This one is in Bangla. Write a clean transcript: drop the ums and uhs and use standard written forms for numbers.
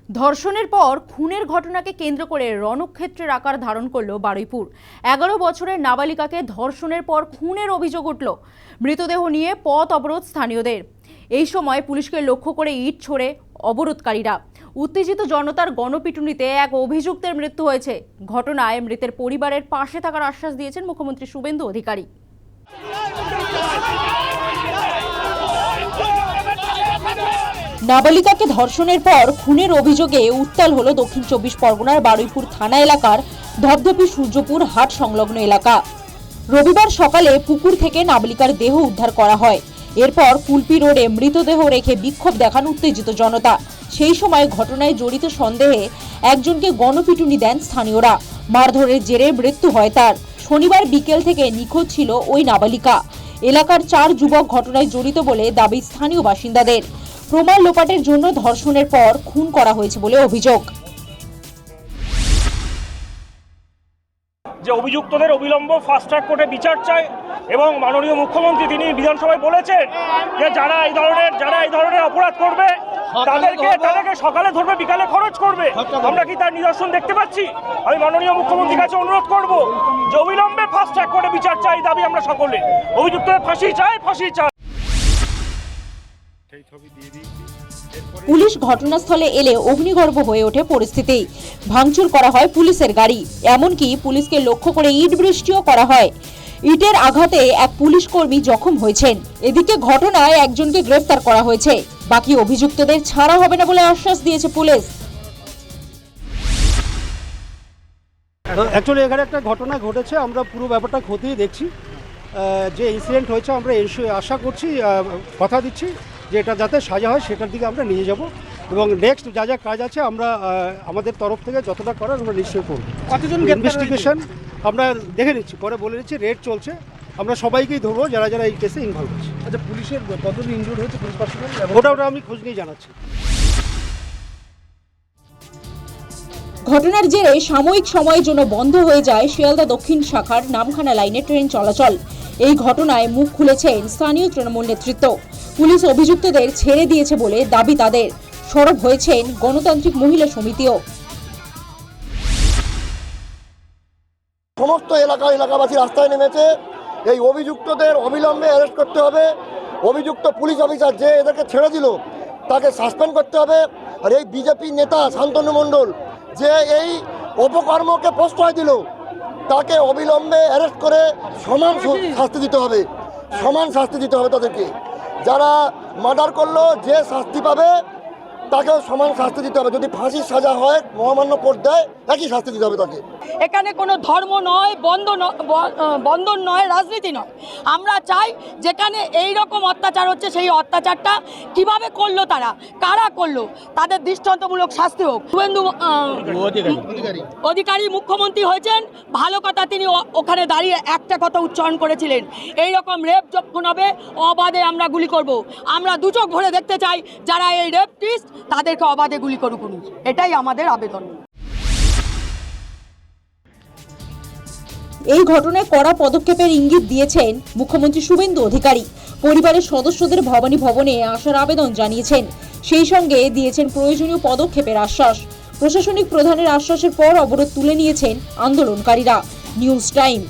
ধর্ষণের পর খুনের ঘটনাকে কেন্দ্র করে রণক্ষেত্রের আকার ধারণ করল বারুইপুর। 11 বছরের নাবালিকাকে ধর্ষণের পর খুনের অভিযোগ উঠল। মৃতদেহ নিয়ে পথ অবরোধ স্থানীয়দের। এই সময় পুলিশকে লক্ষ্য করে ইট ছোড়ে অবরোধকারীরা। উত্তেজিত জনতার গণপিটুনিতে এক অভিযুক্তের মৃত্যু হয়েছে। ঘটনায় মৃতের পরিবারের পাশে থাকার আশ্বাস দিয়েছেন মুখ্যমন্ত্রী শুভেন্দু অধিকারী। নাবালিকাকে ধর্ষণের পর খুনের অভিযোগে উত্তাল হলো দক্ষিণ 24 পরগনার বারুইপুর থানা এলাকার ধপধপি সূর্যপুর হাট সংলগ্ন এলাকা। রবিবার সকালে পুকুর থেকে নাবালিকার দেহ উদ্ধার করা হয়। এরপর কুলপি রোডে মৃতদেহ রেখে বিক্ষোভ দেখান উত্তেজিত জনতা। সেই সময় ঘটনায় জড়িত সন্দেহে একজনকে গণপিটুনি দেন স্থানীয়রা। মারধরের জেরে মৃত্যু হয় তার। শনিবার বিকেল থেকে নিখোঁজ ছিল ওই নাবালিকা। এলাকার 4 যুবক ঘটনায় জড়িত বলে দাবি স্থানীয় বাসিন্দাদের। প্রমাণ লোপাটের জন্য ধর্ষণের পর খুন করা হয়েছে বলে অভিযোগ। যে অভিযুক্তদের অবিলম্ব ফাস্ট ট্র্যাক কোর্টে বিচার চায় এবং মাননীয় মুখ্যমন্ত্রী তিনি বিধানসভায় বলেছেন যে যারা এই ধরনের অপরাধ করবে তাদেরকে সকালে ধরবে, বিকালে খরচ করবে। আমরা কি তার নিদর্শন দেখতে পাচ্ছি? আমি মাননীয় মুখ্যমন্ত্রীর কাছে অনুরোধ করব যে অবিলম্বে ফাস্ট ট্র্যাক কোর্টে বিচার চাই, দাবি আমরা সকলে। অভিযুক্তদের ফাঁসি চাই। পুলিশ ঘটনাস্থলে এলে অগ্নিগর্ভ হয়ে ওঠে পরিস্থিতি। ভাঙচুর করা হয় পুলিশের গাড়ি, এমনকি পুলিশকে লক্ষ্য করে ইট বৃষ্টিও করা হয়। ইটের আঘাতে এক পুলিশ কর্মী জখম হয়েছেন। এদিকে ঘটনায় একজনকে গ্রেফতার করা হয়েছে। বাকি অভিযুক্তদের ছাড়া হবে না বলে আশ্বাস দিয়েছে পুলিশ। অ্যাকচুয়ালি এখানে একটা ঘটনা ঘটেছে, আমরা পুরো ব্যাপারটা খতিয়ে দেখছি। যে ইনসিডেন্ট হয়েছে আমরা আশা করছি, কথা দিচ্ছি যে এটা যাতে সাজা হয় সেটার দিকে আমরা নিয়ে যাব এবং নেক্সট যা যা কাজ আছে আমরা আমাদের তরফ থেকে যতটা করার আমরা নিশ্চয়ই করব। কতজন ইনভেস্টিগেশন আমরা দেখে নিচ্ছি, পরে বলে নিচ্ছি। রেড চলছে, আমরা সবাইকেই ধরবো যারা যারা এই কেসে ইনভলভ আছে। আচ্ছা, পুলিশের কতজন ইনজুর্ড হয়েছে পুলিশ পার্সোনাল? ওটা আমি খোঁজ নিয়ে জানাচ্ছি। ঘটনার জেরে সাময়িক সময়ের জন্য বন্ধ হয়ে যায় শিয়ালদা দক্ষিণ শাখার নামখানা লাইনে ট্রেন চলাচল। এই ঘটনায় মুখ খুলেছেন স্থানীয় তৃণমূল নেতৃত্ব। পুলিশ অভিযুক্তদের ছেড়ে দিয়েছে বলে দাবি তাদের। সরব হয়েছেন গণতান্ত্রিক মহিলা সমিতিও। সমস্ত এলাকাবাসী রাস্তায় নেমেছে। এই অভিযুক্তদের অবিলম্বে অ্যারেস্ট করতে হবে। অভিযুক্ত পুলিশ অফিসার যে এদেরকে ছেড়ে দিল তাকে সাসপেন্ড করতে হবে। আর এই বিজেপি নেতা শান্তনু মণ্ডল যে এই অপকর্মকে প্রশ্রয় দিল তাকে অবিলম্বে অ্যারেস্ট করে সমান শাস্তি দিতে হবে। তাদেরকে। যারা মার্ডার করলো যে শাস্তি পাবে তাকেও সমান শাস্তি দিতে হবে। যদি ফাঁসির সাজা হয়, মহামান্য কোর্ট দেয়, একই শাস্তি দিতে হবে তাকে। এখানে কোনো ধর্ম নয়, বন্ধন নয়, রাজনীতি নয়। আমরা চাই যেখানে এই রকম অত্যাচার হচ্ছে সেই অত্যাচারটা কিভাবে করলো, কারা করলো, তাদের দৃষ্টান্তমূলক শাস্তি হোক। শুভেন্দু অধিকারী মুখ্যমন্ত্রী হয়েছেন, ভালো কথা। তিনি ওখানে দাঁড়িয়ে একটা কথা উচ্চারণ করেছিলেন, এই রকম রেপ যখন হবে অবাধে আমরা গুলি করব। আমরা দু চোখ ভরে দেখতে চাই যারা এই রেপটিস্ট তাদেরকে অবাধে গুলি করুক। এটাই আমাদের আবেদন। এই ঘটনায় কড়া পদক্ষেপের ইঙ্গিত দিয়েছেন মুখ্যমন্ত্রী শুভেন্দু অধিকারী। পরিবারের সদস্যদের ভবানী ভবনে আসার আবেদন জানিয়েছেন। সেই সঙ্গে দিয়েছেন প্রয়োজনীয় পদক্ষেপের আশ্বাস। প্রশাসনিক প্রধানের আশ্বাসের পর অবরোধ তুলে নিয়েছেন আন্দোলনকারীরা। News time.